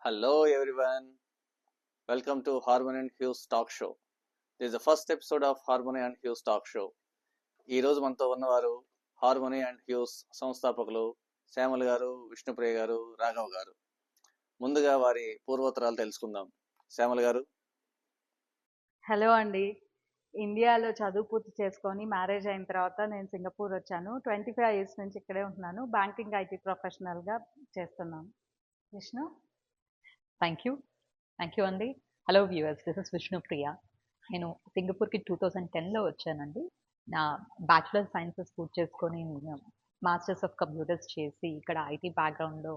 Hello everyone, welcome to Harmony and Hughes Talk Show. This is the first episode of Harmony and Hughes Talk Show. ఈ రోజు మనతో ఉన్నవారు harmony and hues సంస్థాపకులు Shyamal గారు, విష్ణుప్రియ గారు, రాఘవ్ గారు. ముందుగా వారి పూర్వోత్తరాలు తెలుసుకుందాం. శ్యామల్ గారు. హలో అండి. ఇండియాలో చదువు పూర్తి చేసుకొని మ్యారేజ్ అయిన తర్వాత నేను సింగపూర్ వచ్చాను. 25 ఇయర్స్ నుంచి ఇక్కడే ఉంటున్నాను. బ్యాంకింగ్ ఐటీ ప్రొఫెషనల్గా చేస్తున్నాను. విష్ణు. థ్యాంక్ యూ అండి. Hello viewers, this is Vishnupriya. నేను సింగపూర్కి 2010లో వచ్చానండి. నా బ్యాచులర్ సైన్సెస్ పూర్తి చేసుకొని మాస్టర్స్ ఆఫ్ కంప్యూటర్స్ చేసి ఇక్కడ ఐటీ బ్యాక్గ్రౌండ్లో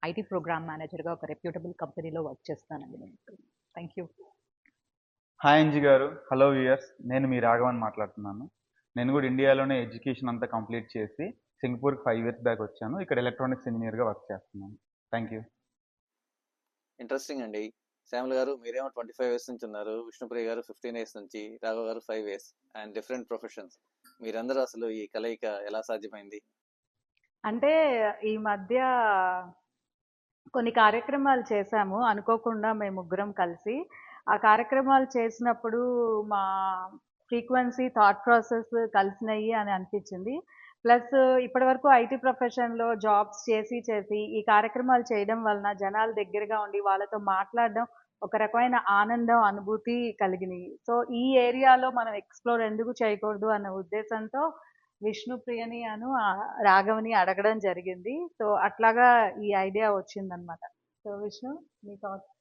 ఐటీ ప్రోగ్రామ్ మేనేజర్గా ఒక రెప్యూటబుల్ కంపెనీలో వర్క్ చేస్తానండి నేను. Thank you. హాయ్ అంజి గారు. హలో వ్యూయర్స్, నేను మీ రాఘవన్ మాట్లాడుతున్నాను. నేను కూడా ఇండియాలోనే ఎడ్యుకేషన్ అంతా కంప్లీట్ చేసి సింగపూర్కి 5 ఇయర్స్ బ్యాక్ వచ్చాను. ఇక్కడ ఎలక్ట్రానిక్స్ ఇంజనీర్గా వర్క్ చేస్తున్నాను. Thank you. ఇంట్రెస్టింగ్ అండి. శ్యామల్ గారు మీరేమో 25 ఇయర్స్ నుంచి ఉన్నారు, విష్ణుప్రియ గారు 15 ఇయర్స్ నుంచి, రాఘవ్ గారు 5 ఇయర్స్ అండ్ డిఫరెంట్ ప్రొఫెషన్స్. మీరందరూ అసలు ఈ కలయిక ఎలా సాధ్యమైంది? అంటే ఈ మధ్య కొన్ని కార్యక్రమాలు చేశాము అనుకోకుండా మేము ముగ్గురం కలిసి. ఆ కార్యక్రమాలు చేసినప్పుడు మా ఫ్రీక్వెన్సీ థాట్ ప్రాసెస్ కలిసినాయి అని అనిపించింది. ప్లస్ ఇప్పటివరకు ఐటీ ప్రొఫెషన్లో జాబ్స్ చేసి ఈ కార్యక్రమాలు చేయడం వలన జనాల దగ్గరగా ఉండి వాళ్ళతో మాట్లాడడం ఒక రకమైన ఆనందం, అనుభూతి కలిగినాయి. సో ఈ ఏరియాలో మనం ఎక్స్ప్లోర్ ఎందుకు చేయకూడదు అన్న ఉద్దేశంతో విష్ణుప్రియని రాఘవని అడగడం జరిగింది. సో అట్లాగా ఈ ఐడియా వచ్చిందనమాట. సో విష్ణు, మీ థాట్స్?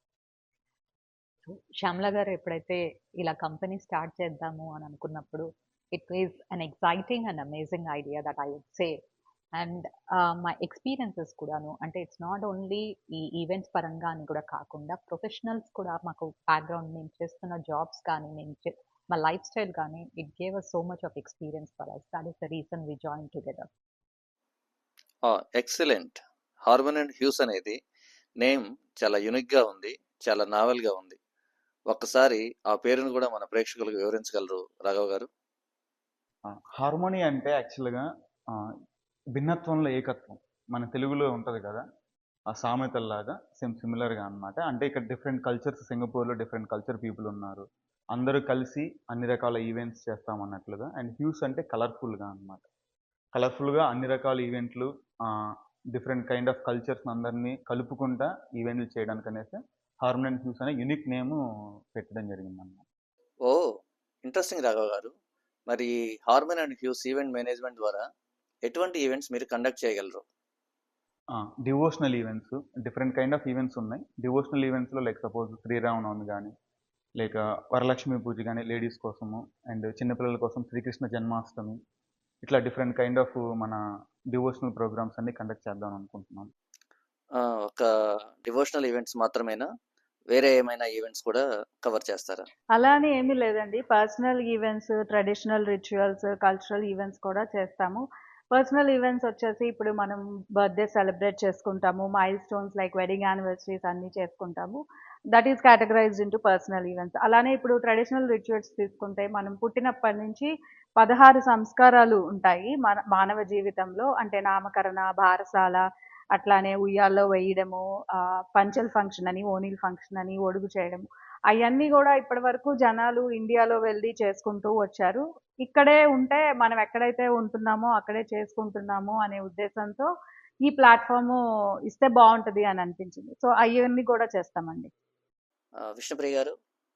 శ్యామల గారు ఎప్పుడైతే ఇలా కంపెనీ స్టార్ట్ చేద్దాము అని అనుకున్నప్పుడు it is an exciting and amazing idea that I would say. And మా ఎక్స్పీరియన్సెస్ కూడాను, అంటే ఇట్స్ నాట్ ఓన్లీ ఈ ఈవెంట్స్ పరంగా అని కూడా కాకుండా ప్రొఫెషనల్స్ కూడా మాకు బ్యాక్గ్రౌండ్ మేము చేస్తున్న జాబ్స్ కానీ మా లైఫ్ స్టైల్ కానీ it gave us so much of experience for us. That is the reason we join together. Excellent. Harmony and hues అనేది నేమ్ చాలా యూనిక్గా ఉంది, చాలా నావెల్గా ఉంది. ఒక్కసారి ఆ పేరును కూడా మన ప్రేక్షకులకు వివరించగలరు రాఘవ్ గారు? హార్మోనీ అంటే యాక్చువల్గా భిన్నత్వంలో ఏకత్వం. మన తెలుగులో ఉంటుంది కదా, ఆ సామెతల్లాగా సిమిలర్గా అనమాట. అంటే ఇక్కడ డిఫరెంట్ కల్చర్స్, సింగపూర్లో డిఫరెంట్ కల్చర్ పీపుల్ ఉన్నారు, అందరూ కలిసి అన్ని రకాల ఈవెంట్స్ చేస్తామన్నట్లుగా. అండ్ హ్యూస్ అంటే కలర్ఫుల్గా అనమాట. కలర్ఫుల్గా అన్ని రకాల ఈవెంట్లు, డిఫరెంట్ కైండ్ ఆఫ్ కల్చర్స్ అందరినీ కలుపుకుంటా ఈవెంట్లు చేయడానికి అనేసి హార్మోనీ అండ్ హ్యూస్ అనే యూనిక్ నేమ్ పెట్టడం జరిగింది అన్నమాట. ఓ ఇంట్రెస్టింగ్ రాఘవ్ గారు. మరి harmony and hues event management ద్వారా ఎటువంటి ఈవెంట్స్ మీరు కండక్ట్ చేయగలరు? Devotional events, different kind of events ఉన్నాయి. డివోషనల్ ఈవెంట్స్లో లైక్ సపోజ్ శ్రీరామనవమి కానీ, లేక వరలక్ష్మి పూజ కానీ లేడీస్ కోసము, అండ్ చిన్నపిల్లల కోసం శ్రీకృష్ణ జన్మాష్టమి, ఇట్లా డిఫరెంట్ కైండ్ ఆఫ్ మన డివోషనల్ ప్రోగ్రామ్స్ అన్ని కండక్ట్ చేద్దాం అనుకుంటున్నాం. ఒక డివోషనల్ ఈవెంట్స్ మాత్రమేనా, వేరే ఏమైనా ఈవెంట్స్ కూడా కవర్ చేస్తారా? అలా అని ఏమీ లేదండి. Personal events, traditional rituals, cultural events కూడా చేస్తాము. పర్సనల్ ఈవెంట్స్ వచ్చేసి ఇప్పుడు మనం బర్త్డే సెలబ్రేట్ చేసుకుంటాము, mile stones like wedding anniversaries అన్నీ చేసుకుంటాము. That is categorised into personal events. అలానే ఇప్పుడు ట్రెడిషనల్ రిచువల్స్ తీసుకుంటే మనం పుట్టినప్పటి నుంచి 16 సంస్కారాలు ఉంటాయి మానవ జీవితంలో. అంటే నామకరణ, బారసాల, అట్లానే ఉయ్యాల్లో వేయడము, పంచల్ ఫంక్షన్ అని, ఓనీల్ ఫంక్షన్ అని, ఒడుగు చేయడం, అవన్నీ కూడా ఇప్పటి వరకు జనాలు ఇండియాలో వెళ్ళి చేసుకుంటూ వచ్చారు. ఇక్కడే ఉంటే మనం ఎక్కడైతే ఉంటున్నామో అక్కడే చేసుకుంటున్నాము అనే ఉద్దేశంతో ఈ ప్లాట్ఫామ్ ఇస్తే బాగుంటుంది అని అనిపించింది. సో అవన్నీ కూడా చేస్తామండి. విష్ణుప్రియ గారు,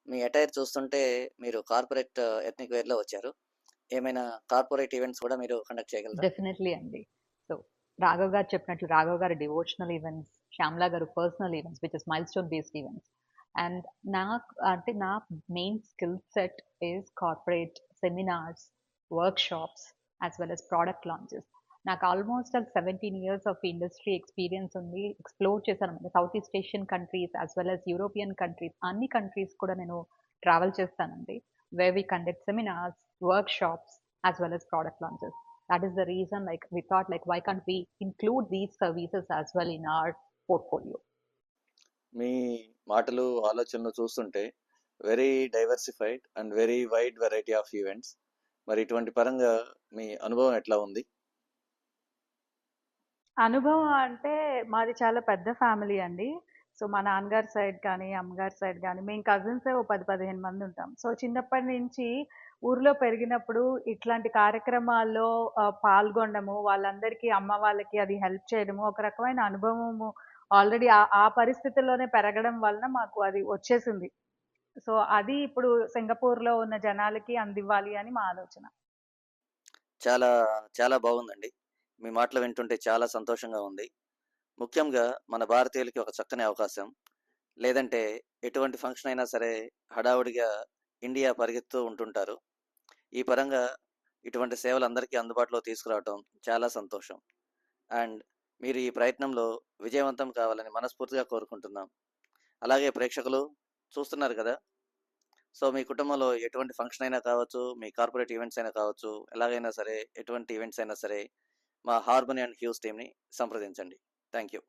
మీ అటైర్ చూస్తుంటే మీరు కార్పొరేట్ ఎథ్నిక్ వేర్లో వచ్చారు. ఏమైనా కార్పొరేట్ ఈవెంట్స్ కూడా మీరు కండక్ట్ చేయగలరా? డెఫినెట్లీ అండి. సో రాఘవ్ గారు చెప్పినట్లు, రాఘవ్ గారు డివోషనల్ ఈవెంట్స్, శ్యామ్లా గారు personal events which is milestone based events. And నా main skill set is corporate seminars, workshops as well as product launches. నాకు almost 17 years of industry experience ఉంది. Explore చేశాను south east Asian countries as well as European countries. అన్ని countries కూడా నేను travel చేస్తానండి, where we conduct seminars, workshops, as well as product launches. That is the reason, like, we thought, like, why can't we include these services as well in our portfolio? మీ మాటలు, ఆలోచనలు చూస్తుంటే very diversified and very wide variety of events. మరి ఇటువంటి పరంగా మీ అనుభవం ఎట్లా ఉంది? అనుభవం అంటే మాది చాలా పెద్ద ఫ్యామిలీ అండి. సో మా నాన్నగారి సైడ్ కానీ అమ్మగారి సైడ్ కానీ మేము కజిన్సే ఓ 10-15 మంది ఉంటాం. సో చిన్నప్పటి నుంచి ఊర్లో పెరిగినప్పుడు ఇట్లాంటి కార్యక్రమాల్లో పాల్గొనడము, వాళ్ళందరికీ అమ్మ వాళ్ళకి అది హెల్ప్ చేయడము, ఒక రకమైన అనుభవము ఆల్రెడీ ఆ పరిస్థితుల్లోనే పెరగడం వలన మాకు అది వచ్చేసింది. సో అది ఇప్పుడు సింగపూర్‌లో ఉన్న జనాలకి అందివ్వాలి అని మా ఆలోచన. చాలా చాలా బాగుందండి. మీ మాటలు వింటుంటే చాలా సంతోషంగా ఉంది. ముఖ్యంగా మన భారతీయులకి ఒక చక్కని అవకాశం. లేదంటే ఎటువంటి ఫంక్షన్ అయినా సరే హడావుడిగా ఇండియా పరిగెత్తుతూ ఉంటుంటారు. ఈ పరంగా ఇటువంటి సేవలు అందరికీ అందుబాటులో తీసుకురావటం చాలా సంతోషం. అండ్ మీరు ఈ ప్రయత్నంలో విజయవంతం కావాలని మనస్ఫూర్తిగా కోరుకుంటున్నాం. అలాగే ప్రేక్షకులు చూస్తున్నారు కదా! సో మీ కుటుంబంలో ఎటువంటి ఫంక్షన్ అయినా కావచ్చు, మీ కార్పొరేట్ ఈవెంట్స్ అయినా కావచ్చు, ఎలాగైనా సరే ఎటువంటి ఈవెంట్స్ అయినా సరే మా హార్మోని అండ్ హ్యూస్ టీమ్‌ని సంప్రదించండి. Thank you.